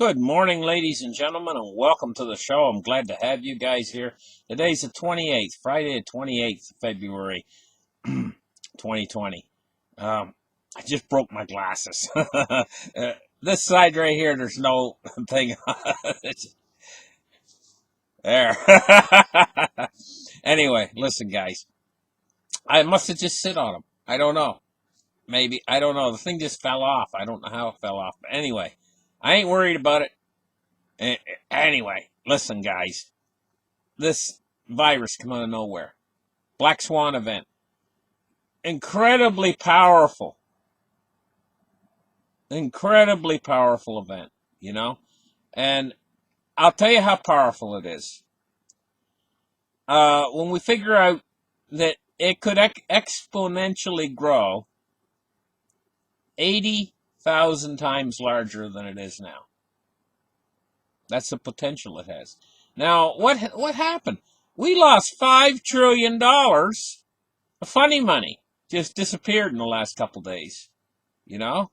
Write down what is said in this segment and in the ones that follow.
Good morning, ladies and gentlemen, and welcome to the show. I'm glad to have you guys here. Today's the 28th, Friday the 28th of February, 2020. I just broke my glasses. This side right here, there's no thing. There. Anyway, listen, guys. I must have just sit on them. I don't know. Maybe. I don't know. The thing just fell off. I don't know how it fell off. But anyway, I ain't worried about it. Anyway, listen, guys. This virus come out of nowhere. Black Swan event. Incredibly powerful. Incredibly powerful event, you know? And I'll tell you how powerful it is. When we figure out that it could exponentially grow 80,000 times larger than it is now. That's the potential it has. Now, what happened? We lost $5 trillion of funny money. Just disappeared in the last couple days. You know?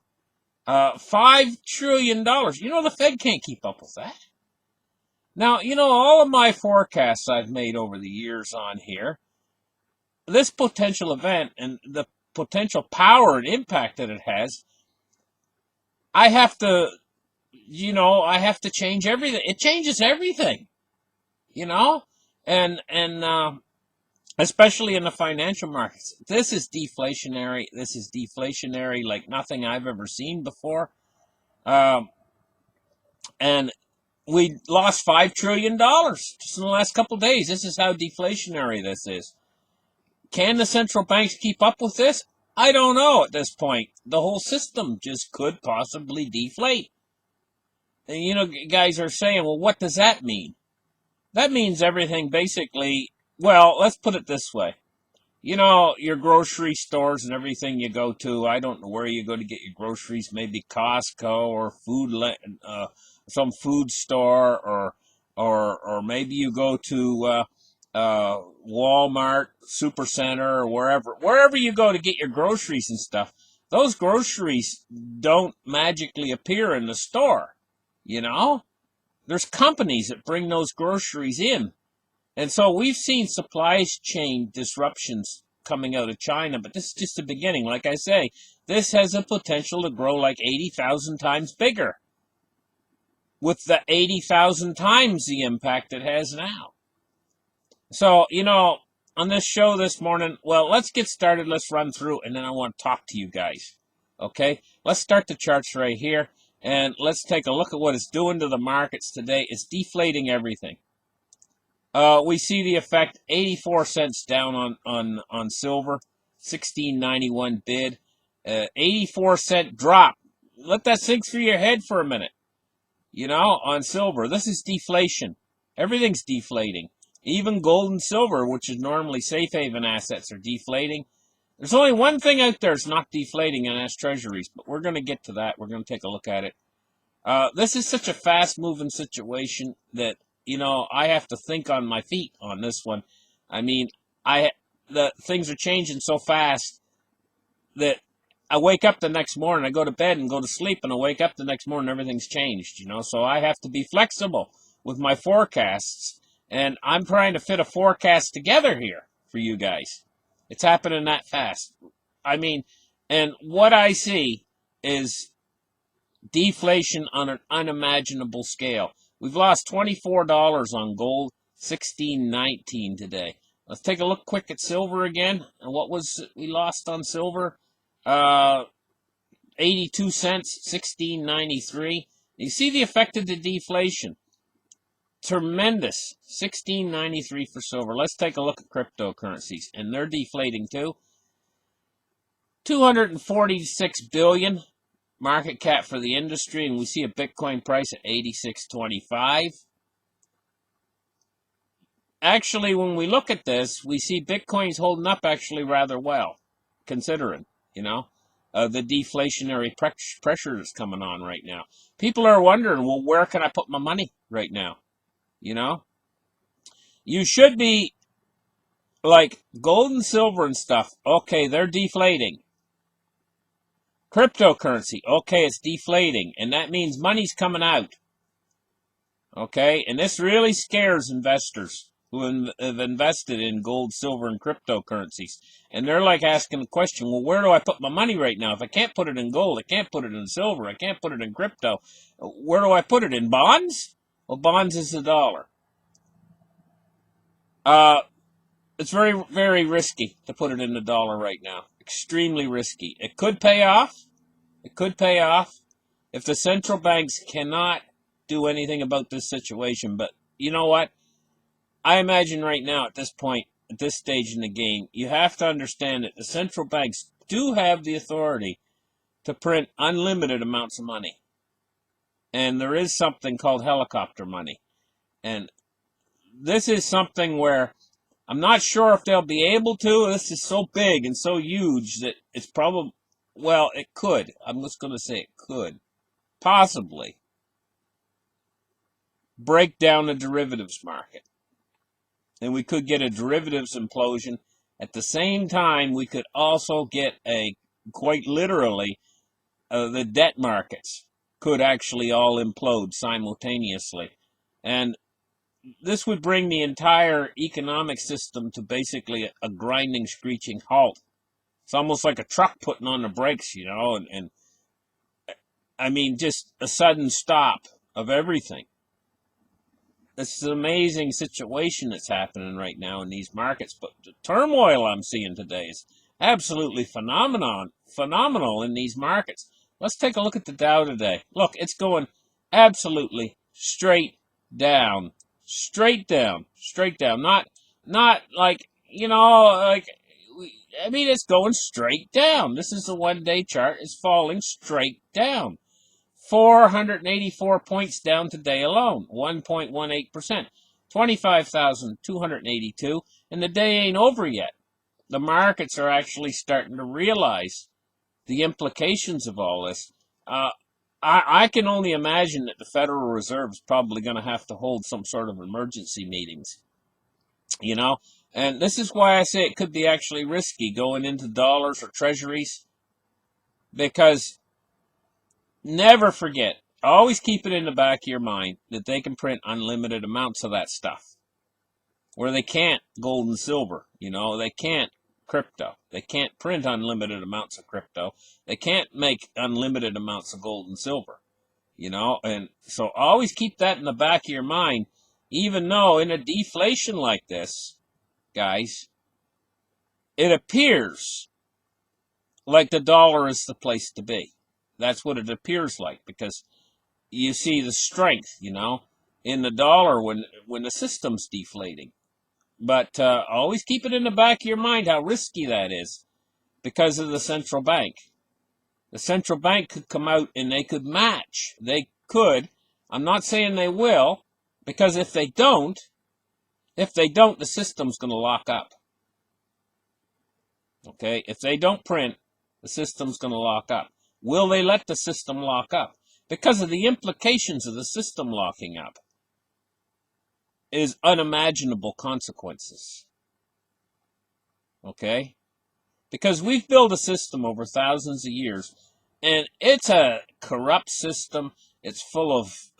$5 trillion. You know, the Fed can't keep up with that. Now, you know, all of my forecasts I've made over the years on here, this potential event and the potential power and impact that it has, I have to change everything. It changes everything, you know? And especially in the financial markets. This is deflationary. This is deflationary like nothing I've ever seen before. And we lost $5 trillion just in the last couple of days. This is how deflationary this is. Can the central banks keep up with this? I don't know at this point. The whole system just could possibly deflate. And, you know, guys are saying, well, what does that mean? That means everything basically, well, let's put it this way. You know, your grocery stores and everything you go to, I don't know where you go to get your groceries, maybe Costco or some food store, or maybe you go to Walmart, Supercenter, or wherever you go to get your groceries and stuff. Those groceries don't magically appear in the store, you know? There's companies that bring those groceries in. And so we've seen supply chain disruptions coming out of China, but this is just the beginning. Like I say, this has a potential to grow like 80,000 times bigger, with the 80,000 times the impact it has now. So, you know, on this show this morning, well, let's get started. Let's run through, and then I want to talk to you guys. Okay? Let's start the charts right here, and let's take a look at what it's doing to the markets today. It's deflating everything. We see the effect, 84 cents down on silver, 16.91 bid, 84-cent drop. Let that sink through your head for a minute. You know, on silver, this is deflation. Everything's deflating. Even gold and silver, which is normally safe haven assets, are deflating. There's only one thing out there that's not deflating, and that's treasuries. But we're going to get to that. We're going to take a look at it. This is such a fast-moving situation that, you know, I have to think on my feet on this one. I mean, the things are changing so fast that I wake up the next morning, I go to bed and go to sleep, and I wake up the next morning, everything's changed, you know. So I have to be flexible with my forecasts, and I'm trying to fit a forecast together here for you guys. It's happening that fast. I mean, and what I see is deflation on an unimaginable scale. We've lost $24 on gold, $16.19 today. Let's take a look quick at silver again. And what was we lost on silver? 82 cents, $16.93. You see the effect of the deflation. Tremendous. $16.93 for silver. Let's take a look at cryptocurrencies, and they're deflating too. 246 billion market cap for the industry, and we see a Bitcoin price at 86.25. Actually, when we look at this, we see Bitcoin's holding up actually rather well, considering, you know, the deflationary pressure that's coming on right now. People are wondering, well, where can I put my money right now? You know, you should be like gold and silver and stuff. Okay, they're deflating. Cryptocurrency, okay, it's deflating, and that means money's coming out. Okay, and this really scares investors who have invested in gold, silver, and cryptocurrencies. And they're like asking the question, well, where do I put my money right now? If I can't put it in gold, I can't put it in silver, I can't put it in crypto, where do I put it? In bonds? Well, bonds is the dollar. It's very, very risky to put it in the dollar right now. Extremely risky. It could pay off. It could pay off if the central banks cannot do anything about this situation. But you know what? I imagine right now at this point, at this stage in the game, you have to understand that the central banks do have the authority to print unlimited amounts of money. And there is something called helicopter money. And this is something where I'm not sure if they'll be able to. This is so big and so huge that it's probably, well, it could. I'm just going to say it could possibly break down the derivatives market. And we could get a derivatives implosion. At the same time, we could also get quite literally, the debt markets could actually all implode simultaneously. And this would bring the entire economic system to basically a grinding, screeching halt. It's almost like a truck putting on the brakes, and I mean, just a sudden stop of everything. It's an amazing situation that's happening right now in these markets, but the turmoil I'm seeing today is absolutely phenomenal in these markets. Let's take a look at the Dow today. Look, it's going absolutely straight down, straight down, straight down. Not like, I mean, it's going straight down. This is the 1-day chart. It's falling straight down. 484 points down today alone, 1.18%, 25,282, and the day ain't over yet. The markets are actually starting to realize the implications of all this. I can only imagine that the Federal Reserve is probably going to have to hold some sort of emergency meetings, and this is why I say it could be actually risky going into dollars or treasuries, because never forget, always keep it in the back of your mind that they can print unlimited amounts of that stuff. Where they can't gold and silver, they can't crypto. They can't print unlimited amounts of crypto. They can't make unlimited amounts of gold and silver, and so always keep that in the back of your mind, even though in a deflation like this, guys, it appears like the dollar is the place to be. That's what it appears like, because you see the strength, in the dollar when the system's deflating. But always keep it in the back of your mind how risky that is because of the central bank. The central bank could come out and they could match. They could. I'm not saying they will, because if they don't, the system's going to lock up. Okay? If they don't print, the system's going to lock up. Will they let the system lock up? Because of the implications of the system locking up is unimaginable consequences. Okay? Because we've built a system over thousands of years, and it's a corrupt system. It's full of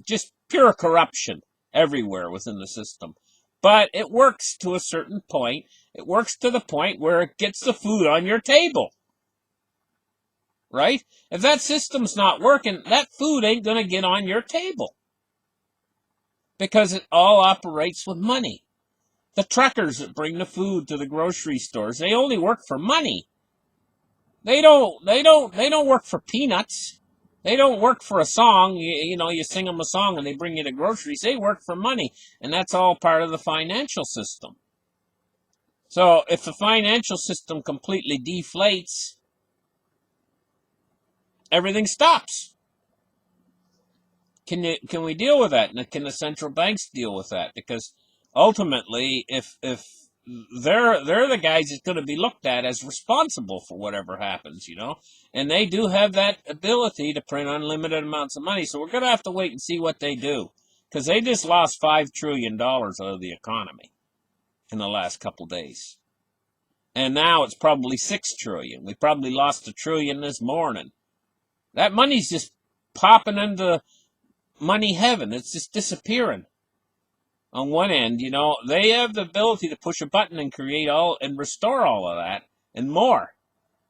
just pure corruption everywhere within the system. But it works to a certain point. It works to the point where it gets the food on your table. Right? If that system's not working, that food ain't going to get on your table. Because it all operates with money. The truckers that bring the food to the grocery stores, they only work for money. They don't work for peanuts. They don't work for a song. You sing them a song and they bring you the groceries. They work for money. And that's all part of the financial system. So if the financial system completely deflates, everything stops. Can we deal with that? And can the central banks deal with that? Because ultimately, if they're the guys that's going to be looked at as responsible for whatever happens, and they do have that ability to print unlimited amounts of money. So we're going to have to wait and see what they do, because they just lost $5 trillion out of the economy in the last couple days, and now it's probably $6 trillion. We probably lost $1 trillion this morning. That money's just popping into money heaven. It's just disappearing. On one end, they have the ability to push a button and create all and restore all of that and more.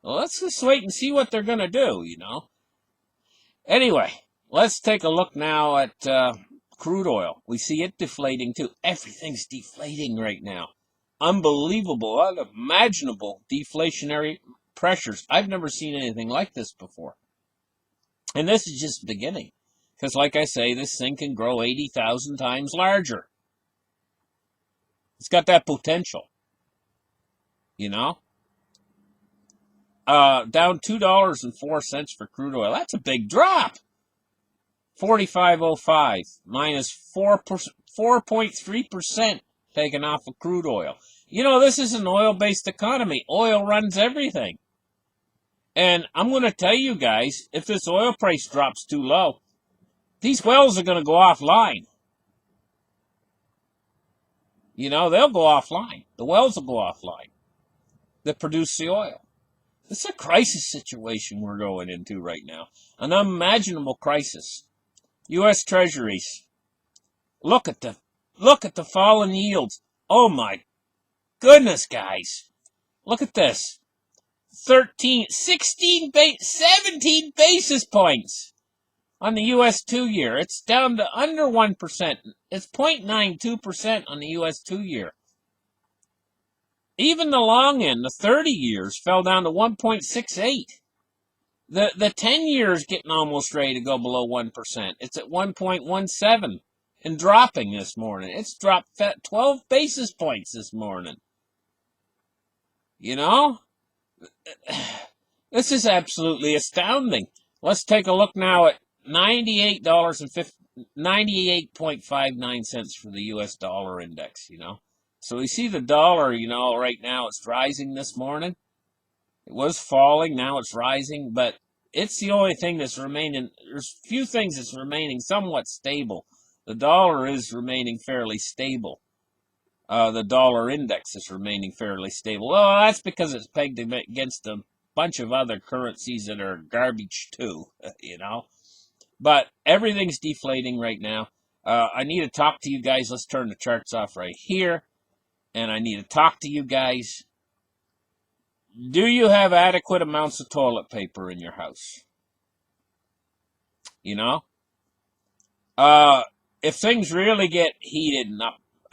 Well, let's just wait and see what they're going to do. Anyway, let's take a look now at crude oil. We see it deflating too. Everything's deflating right now. Unbelievable, unimaginable deflationary pressures. I've never seen anything like this before. And this is just the beginning. Because like I say, this thing can grow 80,000 times larger. It's got that potential. Down $2.04 for crude oil. That's a big drop. 45.05 minus 4.3% taken off of crude oil. This is an oil-based economy. Oil runs everything. And I'm going to tell you guys, if this oil price drops too low, these wells are going to go offline. They'll go offline. The wells will go offline that produce the oil. It's a crisis situation we're going into right now. An unimaginable crisis. U.S. Treasuries. Look at the fallen yields. Oh my goodness, guys. Look at this. 17 basis points on the U.S. 2-year. It's down to under 1%. It's 0.92% on the U.S. 2-year. Even the long end, the 30 years, fell down to 1.68. The 10 years getting almost ready to go below 1%. It's at 1.17 and dropping this morning. It's dropped 12 basis points this morning. This is absolutely astounding. Let's take a look now at $98.59 for the U.S. dollar index, So we see the dollar, right now it's rising this morning. It was falling, now it's rising, but it's the only thing that's remaining. There's a few things that's remaining somewhat stable. The dollar is remaining fairly stable. The dollar index is remaining fairly stable. Well, that's because it's pegged against a bunch of other currencies that are garbage too, But everything's deflating right now. I need to talk to you guys. Let's turn the charts off right here. And I need to talk to you guys. Do you have adequate amounts of toilet paper in your house? If things really get heated and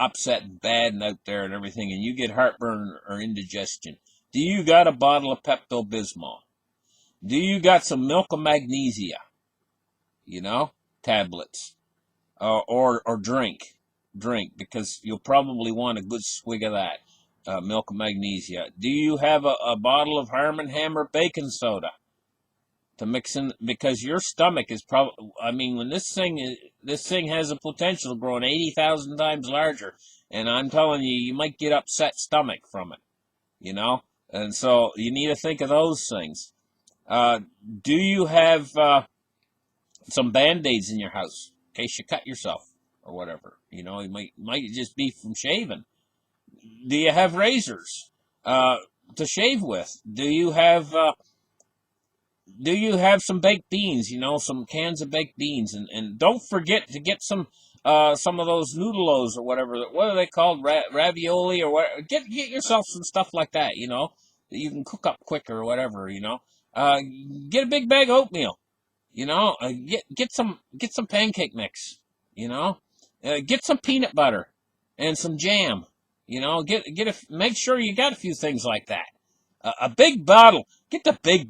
upset and bad and out there and everything, and you get heartburn or indigestion, do you got a bottle of Pepto-Bismol? Do you got some milk of magnesia? Tablets. Or drink, because you'll probably want a good swig of that. Milk of magnesia. Do you have a bottle of Harm & Hammer baking soda to mix in? Because your stomach is probably, when this thing has a potential of growing 80,000 times larger, and I'm telling you, you might get upset stomach from it, and so you need to think of those things. Do you have some Band-Aids in your house in case you cut yourself or whatever? It might just be from shaving. Do you have razors to shave with? Do you have some baked beans? Some cans of baked beans, and don't forget to get some of those noodles or whatever. What are they called? Ravioli or what? Get yourself some stuff like that. That you can cook up quicker or whatever. Get a big bag of oatmeal. Get some pancake mix. Get some peanut butter and some jam. Make sure you got a few things like that. A big bottle. Get the big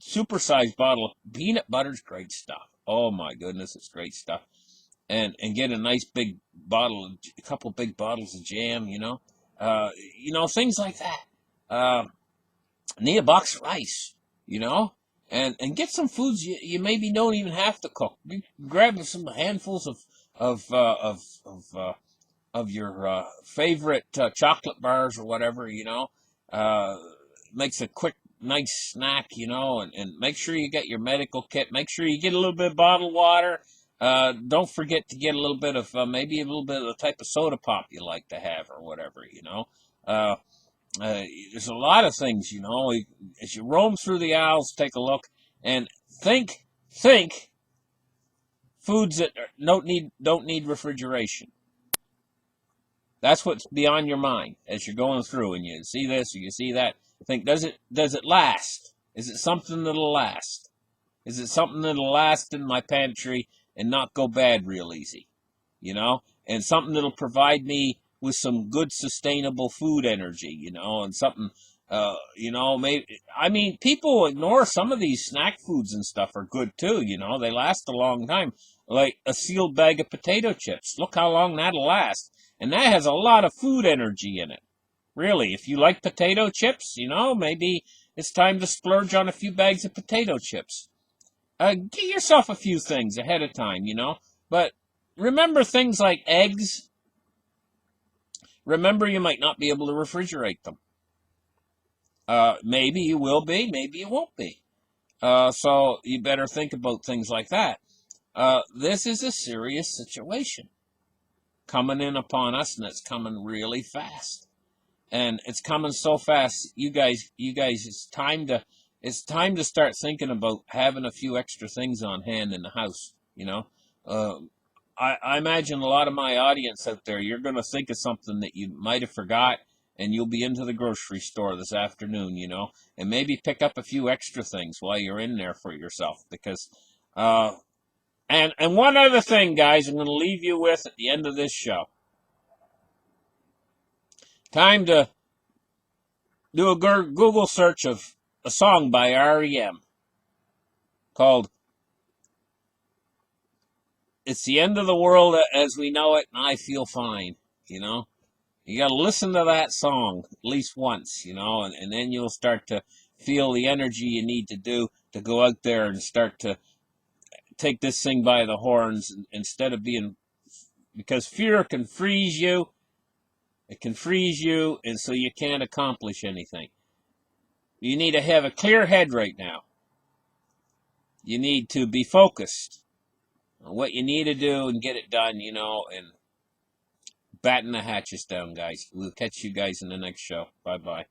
supersized bottle of peanut butter's great stuff. Oh my goodness, it's great stuff. And get a nice big bottle, a couple big bottles of jam. Things like that. Need a box of rice. And get some foods you maybe don't even have to cook. Grab some handfuls of your favorite chocolate bars or whatever, makes a quick, nice snack, and make sure you get your medical kit. Make sure you get a little bit of bottled water. Don't forget to get a little bit of, maybe a little bit of the type of soda pop you like to have or whatever, there's a lot of things, as you roam through the aisles, take a look, And think foods that don't need refrigeration. That's what's beyond your mind as you're going through and you see this or you see that. Think, does it last? Is it something that'll last? Is it something that'll last in my pantry and not go bad real easy? You know, and something that'll provide me with some good sustainable food energy, you know, and something, you know, maybe, I mean, people ignore some of these snack foods and stuff are good too, you know, they last a long time. Like a sealed bag of potato chips. Look how long that'll last. And that has a lot of food energy in it. Really, if you like potato chips, you know, maybe it's time to splurge on a few bags of potato chips. Get yourself a few things ahead of time, you know. But remember things like eggs. Remember you might not be able to refrigerate them. Maybe you will be, maybe you won't be. So you better think about things like that. This is a serious situation coming in upon us, and it's coming really fast. And it's coming so fast, you guys, it's time to start thinking about having a few extra things on hand in the house. You know, uh, I imagine a lot of my audience out there, you're going to think of something that you might have forgot, and you'll be into the grocery store this afternoon. You know, and maybe pick up a few extra things while you're in there for yourself, because. And one other thing, guys, I'm going to leave you with at the end of this show. Time to do a Google search of a song by REM called "It's the End of the World as We Know It, and I Feel Fine." You know, you got to listen to that song at least once, you know, and then you'll start to feel the energy you need to do to go out there and start to take this thing by the horns instead of being, because fear can freeze you. It can freeze you, and so you can't accomplish anything. You need to have a clear head right now. You need to be focused on what you need to do and get it done, you know, and batten the hatches down, guys. We'll catch you guys in the next show. Bye-bye.